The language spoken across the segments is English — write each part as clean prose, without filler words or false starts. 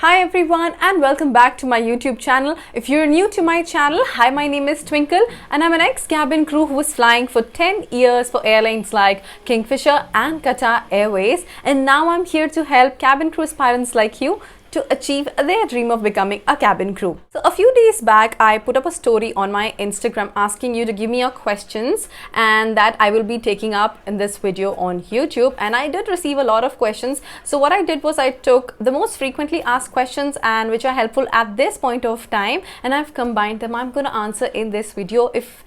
Hi everyone and welcome back to my YouTube channel. If you're new to my channel, hi, my name is Twinkle and I'm an ex-cabin crew who was flying for 10 years for airlines like Kingfisher and Qatar Airways, and now I'm here to help cabin crew aspirants like you to achieve their dream of becoming a cabin crew. So a few days back, I put up a story on my Instagram asking you to give me your questions, and that I will be taking up in this video on YouTube. And I did receive a lot of questions. So what I did was I took the most frequently asked questions and which are helpful at this point of time, and I've combined them. I'm going to answer in this video. If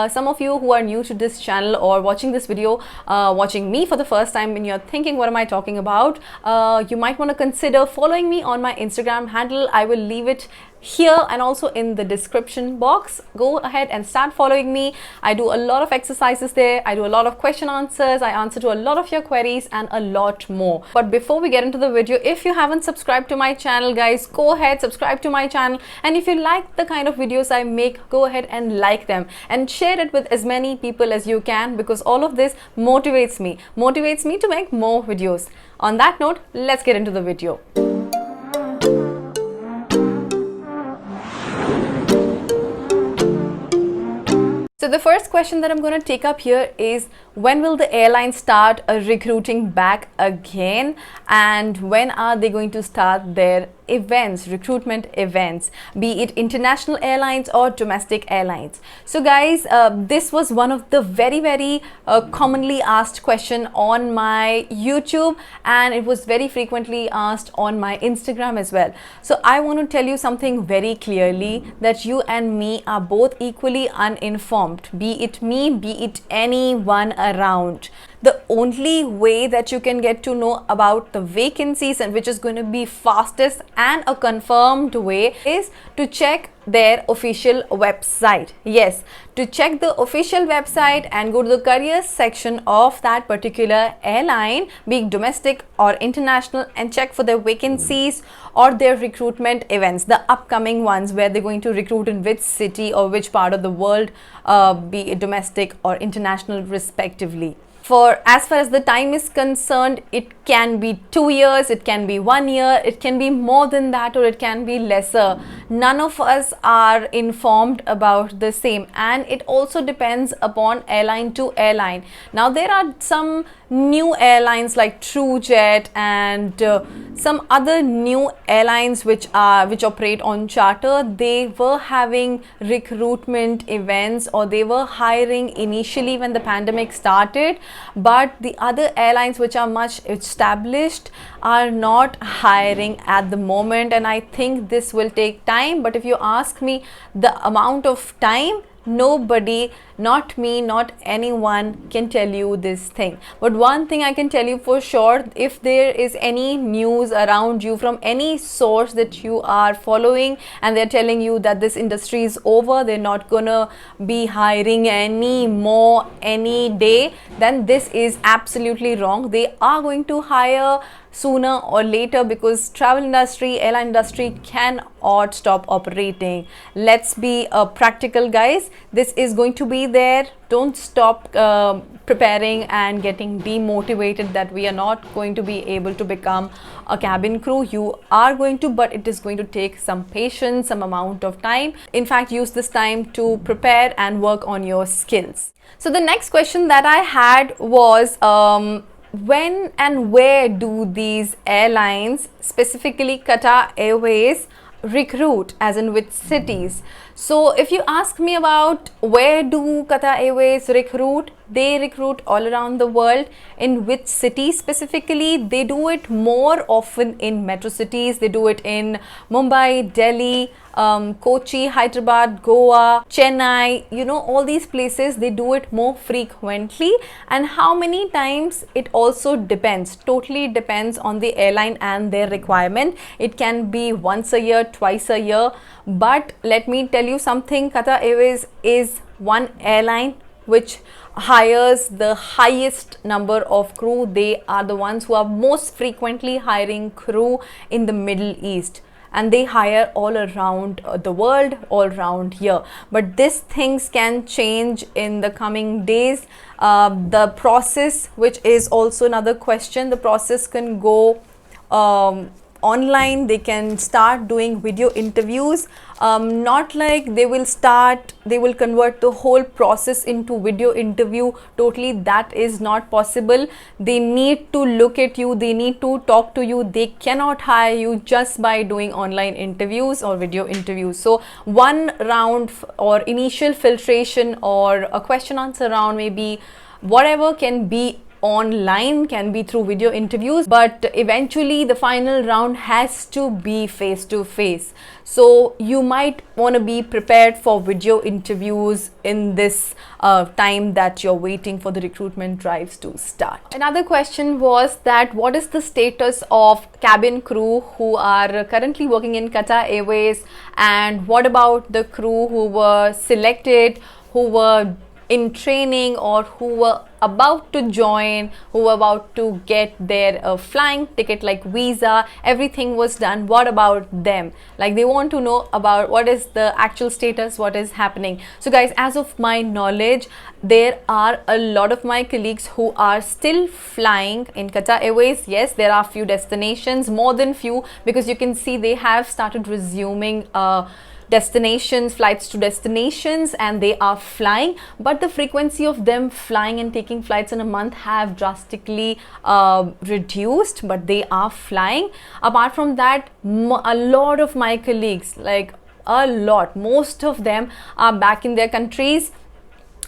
some of you who are new to this channel or watching this video, watching me for the first time and you're thinking, what am I talking about? You might want to consider following me on my Instagram handle. I will leave it here and also in the description box. Go ahead and start following me. I do a lot of exercises there. I do a lot of question answers. I answer to a lot of your queries and a lot more. But before we get into the video, if you haven't subscribed to my channel, guys, go ahead, subscribe to my channel. And if you like the kind of videos I make, go ahead and like them and share it with as many people as you can, because all of this motivates me to make more videos. On that note, let's get into the video. So the first question that I'm going to take up here is, when will the airline start recruiting back again, and when are they going to start their events, recruitment events, be it international airlines or domestic airlines? So guys, this was one of the very commonly asked question on my YouTube, and it was very frequently asked on my Instagram as well. So I want to tell you something very clearly, that you and me are both equally uninformed, be it me, be it anyone around. The only way that you can get to know about the vacancies, and which is going to be fastest and a confirmed way, is to check their official website. Yes, to check the official website and go to the careers section of that particular airline, be it domestic or international, and check for their vacancies or their recruitment events, the upcoming ones where they're going to recruit in which city or which part of the world, be it domestic or international respectively. For as far as the time is concerned, it can be 2 years, it can be 1 year, it can be more than that, or it can be lesser. None of us are informed about the same, and it also depends upon airline to airline. Now there are some new airlines like TrueJet and some other new airlines which operate on charter. They were having recruitment events, or they were hiring initially when the pandemic started, but the other airlines which are much established are not hiring at the moment, and I think this will take time. But if you ask me the amount of time, nobody, not me, not anyone can tell you this thing. But one thing I can tell you for sure, if there is any news around you from any source that you are following and they're telling you that this industry is over, they're not gonna be hiring any more any day, then this is absolutely wrong. They are going to hire sooner or later, because travel industry, airline industry cannot stop operating. Let's be practical, guys. This is going to be there. Don't stop preparing and getting demotivated that we are not going to be able to become a cabin crew. You are going to, but it is going to take some patience, some amount of time. In fact, use this time to prepare and work on your skills. So the next question that I had was, when and where do these airlines, specifically Qatar Airways, recruit, as in which cities? So if you ask me about where do Qatar Airways recruit, they recruit all around the world. In which cities specifically? They do it more often in metro cities. They do it in Mumbai, Delhi, Kochi, Hyderabad, Goa, Chennai, all these places. They do it more frequently, and how many times, it also depends, totally depends on the airline and their requirement. It can be once a year, twice a year. But let me tell you something, Qatar Airways is one airline which hires the highest number of crew. They are the ones who are most frequently hiring crew in the Middle East, and they hire all around the world, all around here. But these things can change in the coming days. The process, which is also another question, the process can go online, they can start doing video interviews. Not like they will convert the whole process into video interview totally. That is not possible. They need to look at you, they need to talk to you. They cannot hire you just by doing online interviews or video interviews. So one round or initial filtration or a question answer round, maybe whatever, can be online, can be through video interviews, but eventually the final round has to be face to face. So you might want to be prepared for video interviews in this time that you're waiting for the recruitment drives to start. Another question was that what is the status of cabin crew who are currently working in Qatar Airways, and what about the crew who were selected, who were in training, or who were about to join, who were about to get their flying ticket, like visa, everything was done. What about them? Like, they want to know about what is the actual status, what is happening. So guys, as of my knowledge, there are a lot of my colleagues who are still flying in Qatar Airways. Yes, there are few destinations, more than few, because you can see they have started resuming destinations, flights to destinations, and they are flying, but the frequency of them flying and taking flights in a month have drastically reduced, but they are flying. Apart from that, a lot of my colleagues, like a lot, most of them are back in their countries.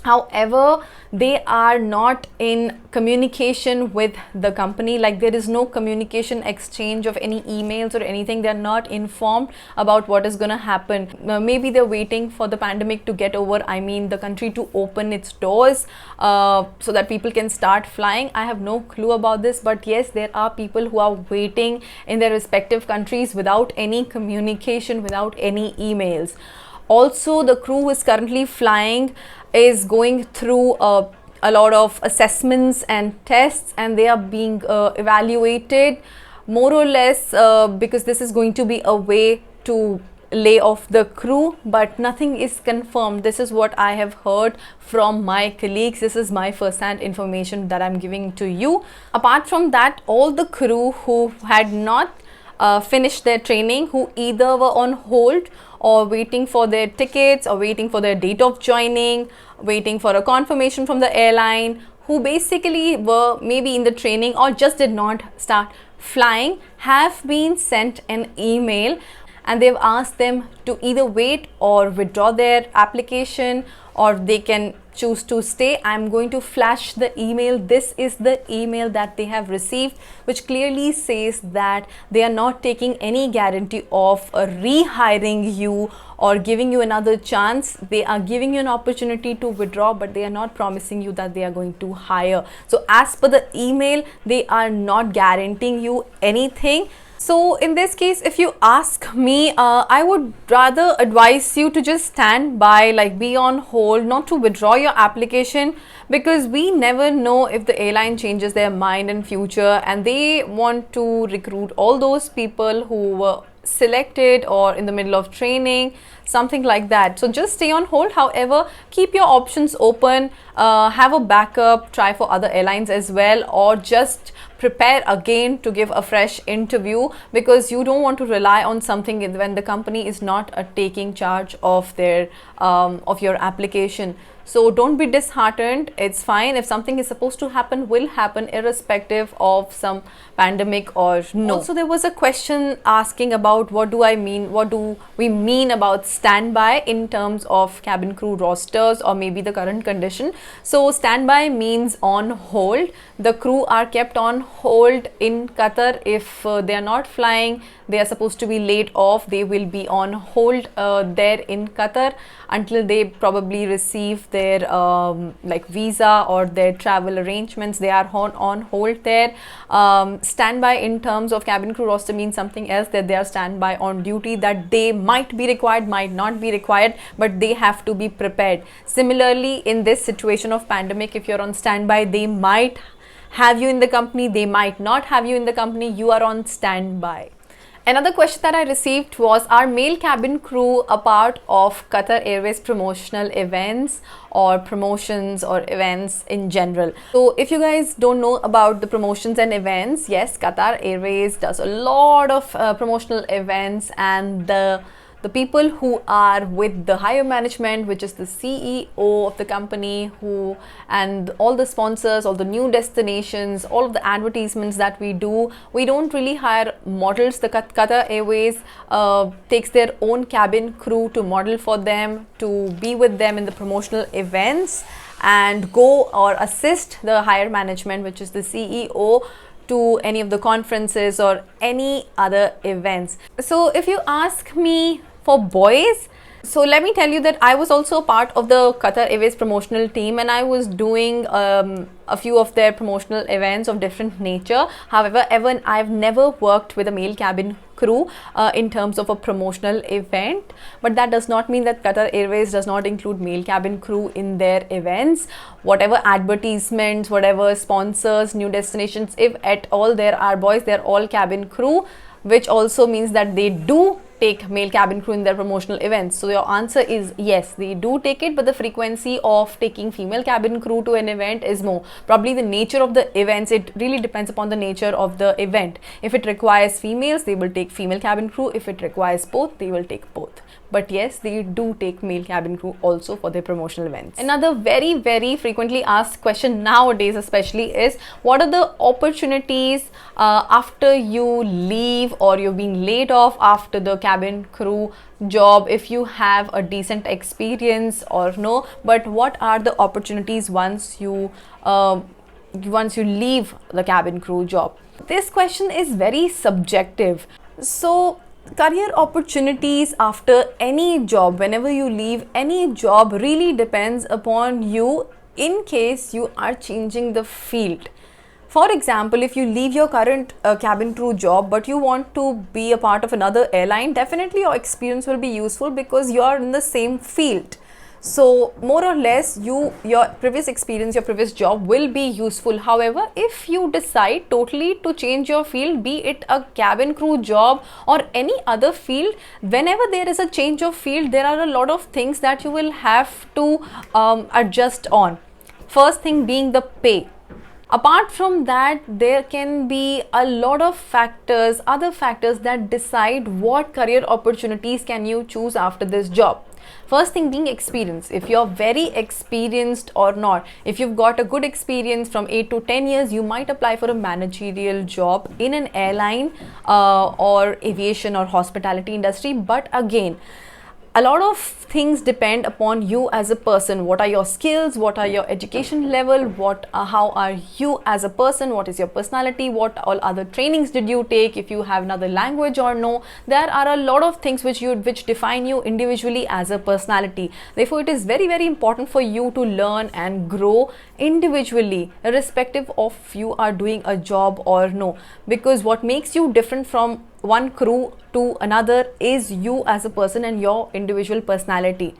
However, they are not in communication with the company. Like, there is no communication exchange of any emails or anything. They are not informed about what is going to happen. Maybe they're waiting for the pandemic to get over, I mean the country to open its doors so that people can start flying. I have no clue about this, but yes, there are people who are waiting in their respective countries without any communication, without any emails. Also, the crew who is currently flying is going through a lot of assessments and tests, and they are being evaluated more or less because this is going to be a way to lay off the crew, but nothing is confirmed. This is what I have heard from my colleagues. This is my first-hand information that I'm giving to you. Apart from that, all the crew who had not finished their training, who either were on hold or waiting for their tickets or waiting for their date of joining, waiting for a confirmation from the airline, who basically were maybe in the training or just did not start flying, have been sent an email, and they've asked them to either wait or withdraw their application, or they can choose to stay. I'm going to flash the email. This is the email that they have received, which clearly says that they are not taking any guarantee of rehiring you or giving you another chance. They are giving you an opportunity to withdraw, but they are not promising you that they are going to hire. So as per the email, they are not guaranteeing you anything. So in this case, if you ask me, I would rather advise you to just stand by, like be on hold, not to withdraw your application, because we never know if the airline changes their mind in future and they want to recruit all those people who were selected or in the middle of training, something like that. So just stay on hold. However, keep your options open, have a backup, try for other airlines as well, or just prepare again to give a fresh interview, because you don't want to rely on something when the company is not taking charge of their of your application. So don't be disheartened. It's fine. If something is supposed to happen, will happen, irrespective of some pandemic or no. Also, there was a question asking about what do we mean about standby in terms of cabin crew rosters or maybe the current condition. So standby means on hold. The crew are kept on hold in Qatar. If they are not flying, they are supposed to be laid off. They will be on hold there in Qatar until they probably receive their like visa or their travel arrangements. They are on hold there. Standby in terms of cabin crew roster means something else, that they are standby on duty, that they might be required, might not be required, but they have to be prepared. Similarly, in this situation of pandemic, if you're on standby, they might have you in the company, they might not have you in the company. You are on standby. Another question that I received was, are male cabin crew a part of Qatar Airways promotional events or promotions or events in general? So if you guys don't know about the promotions and events, yes, Qatar Airways does a lot of promotional events, and the people who are with the higher management, which is the CEO of the company, and all the sponsors, all the new destinations, all of the advertisements that we do, we don't really hire models. The Qatar Airways takes their own cabin crew to model for them, to be with them in the promotional events and go or assist the higher management, which is the CEO, to any of the conferences or any other events. So if you ask me for boys, so let me tell you that I was also part of the Qatar Airways promotional team, and I was doing a few of their promotional events of different nature. However, I've never worked with a male cabin crew in terms of a promotional event, but that does not mean that Qatar Airways does not include male cabin crew in their events. Whatever advertisements, whatever sponsors, new destinations, if at all there are boys, they're all cabin crew, which also means that they do take male cabin crew in their promotional events. So your answer is yes, they do take it, but the frequency of taking female cabin crew to an event is more. Probably the nature of the events, it really depends upon the nature of the event. If it requires females, they will take female cabin crew. If it requires both, they will take both. But yes, they do take male cabin crew also for their promotional events. Another very frequently asked question nowadays especially is, what are the opportunities after you leave or you're being laid off after the cabin crew job, if you have a decent experience or no, but what are the opportunities once you leave the cabin crew job? This question is very subjective. So career opportunities after any job, whenever you leave any job, really depends upon you in case you are changing the field. For example, if you leave your current cabin crew job but you want to be a part of another airline, definitely your experience will be useful because you are in the same field. So more or less your previous experience, your previous job will be useful. However, if you decide totally to change your field, be it a cabin crew job or any other field, whenever there is a change of field, there are a lot of things that you will have to adjust on. First thing being the pay. Apart from that, there can be a lot of factors, other factors that decide what career opportunities can you choose after this job. First thing being experience. If you're very experienced or not, if you've got a good experience from 8 to 10 years, you might apply for a managerial job in an airline or aviation or hospitality industry. But again, a lot of things depend upon you as a person. What are your skills? What are your education level? How are you as a person? What is your personality? What all other trainings did you take? If you have another language or no? There are a lot of things which define you individually as a personality. Therefore, it is very important for you to learn and grow individually, irrespective of you are doing a job or no. Because what makes you different from one crew to another is you as a person and your individual personality.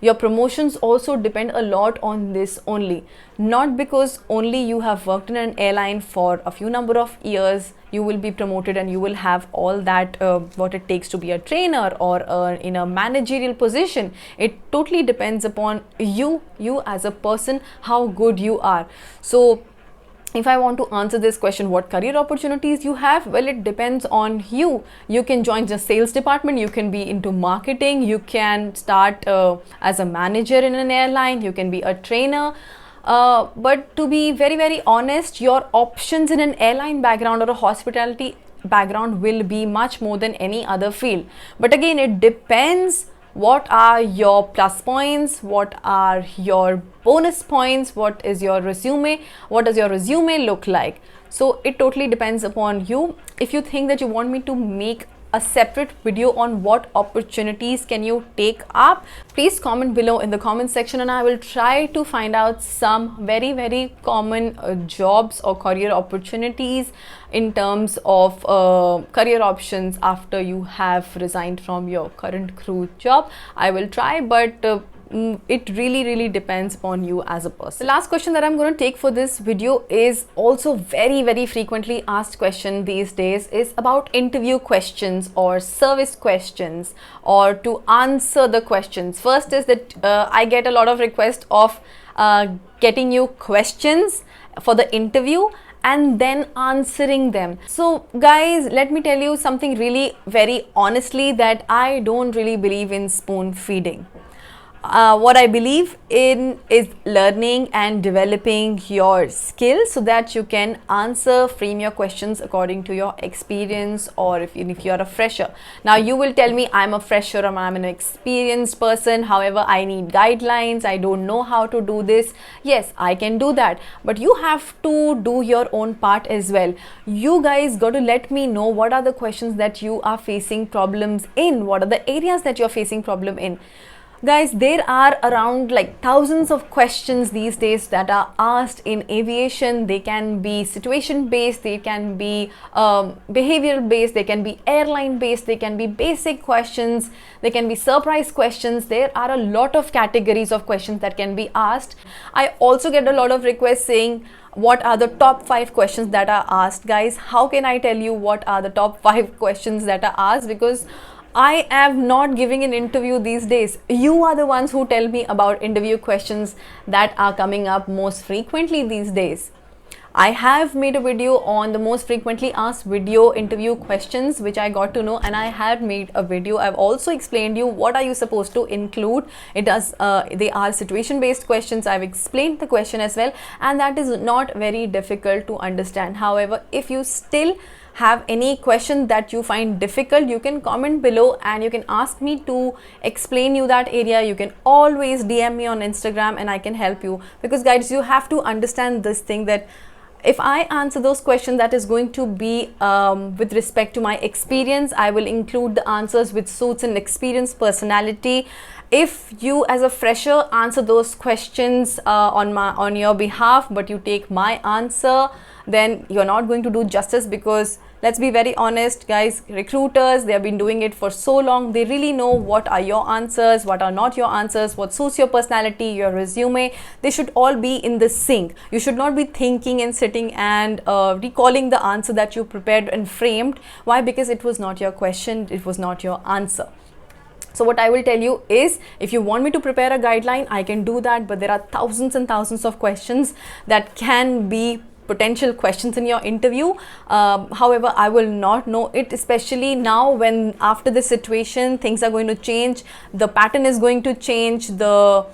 Your promotions also depend a lot on this only. Not because only you have worked in an airline for a few number of years, you will be promoted and you will have all that what it takes to be a trainer or in a managerial position. It totally depends upon you as a person, how good you are. So if I want to answer this question, what career opportunities you have? Well, it depends on you. You can join the sales department, you can be into marketing, you can start as a manager in an airline, you can be a trainer. But to be very honest, your options in an airline background or a hospitality background will be much more than any other field. But again, it depends. What are your plus points? What are your bonus points? What is your resume? What does your resume look like? So it totally depends upon you. If you think that you want me to make a separate video on what opportunities can you take up, please comment below in the comment section and I will try to find out some very common jobs or career opportunities in terms of career options after you have resigned from your current crew job. I will try, but it really depends upon you as a person. The last question that I'm going to take for this video is also very frequently asked question these days, is about interview questions or service questions, or to answer the questions. First is that I get a lot of requests of getting you questions for the interview and then answering them. So guys, let me tell you something really very honestly, that I don't really believe in spoon feeding. What I believe in is learning and developing your skills so that you can frame your questions according to your experience, or if you're a fresher. Now you will tell me I'm a fresher or I'm an experienced person, however I need guidelines, I don't know how to do this. Yes, I can do that, but you have to do your own part as well. You guys got to let me know what are the questions that you are facing problems in, what are the areas that you're facing problem in. Guys, there are around like thousands of questions these days that are asked in aviation. They can be situation based, they can be behavioral based, they can be airline based, they can be basic questions, they can be surprise questions. There are a lot of categories of questions that can be asked. I also get a lot of requests saying, what are the top 5 questions that are asked? Guys, how can I tell you what are the top 5 questions that are asked? Because I am not giving an interview these days. You are the ones who tell me about interview questions that are coming up most frequently these days. I have made a video on the most frequently asked video interview questions, which I got to know, and I had made a video. I've also explained you what are you supposed to include. They are situation based questions. I've explained the question as well, and that is not very difficult to understand. However, if you still have any question that you find difficult, you can comment below and you can ask me to explain you that area. You can always DM me on Instagram and I can help you, because guys, you have to understand this thing, that if I answer those questions, that is going to be with respect to my experience. I will include the answers which suits an experienced personality. If you as a fresher answer those questions on your behalf, but you take my answer, then you're not going to do justice, because let's be very honest guys, recruiters, they have been doing it for so long. They really know what are your answers, what are not your answers, what suits your personality, your resume. They should all be in the sync. You should not be thinking and sitting and recalling the answer that you prepared and framed. Why? Because it was not your question, it was not your answer. So what I will tell you is, if you want me to prepare a guideline, I can do that, but there are thousands and thousands of questions that can be potential questions in your interview. However, I will not know it, especially now when after this situation things are going to change, the pattern is going to change, the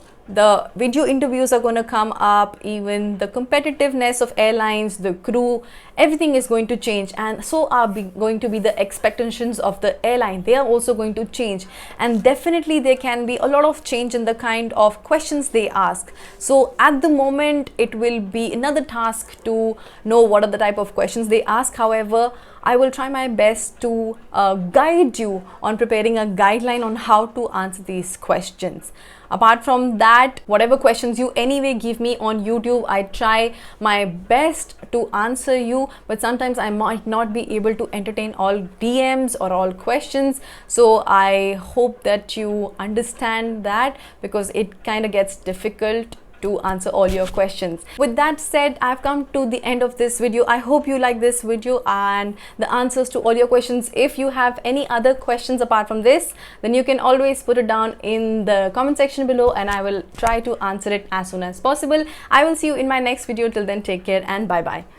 video interviews are going to come up, even the competitiveness of airlines, the crew, everything is going to change, and so are going to be the expectations of the airline. They are also going to change, and definitely there can be a lot of change in the kind of questions they ask. So at the moment it will be another task to know what are the type of questions they ask. However, I will try my best to guide you on preparing a guideline on how to answer these questions. Apart from that, whatever questions you anyway give me on YouTube, I try my best to answer you, but sometimes I might not be able to entertain all DMs or all questions. So I hope that you understand that, because it kind of gets difficult to answer all your questions. With that said, I've come to the end of this video. I hope you like this video and the answers to all your questions. If you have any other questions apart from this, then you can always put it down in the comment section below and I will try to answer it as soon as possible. I will see you in my next video. Till then, take care and bye bye.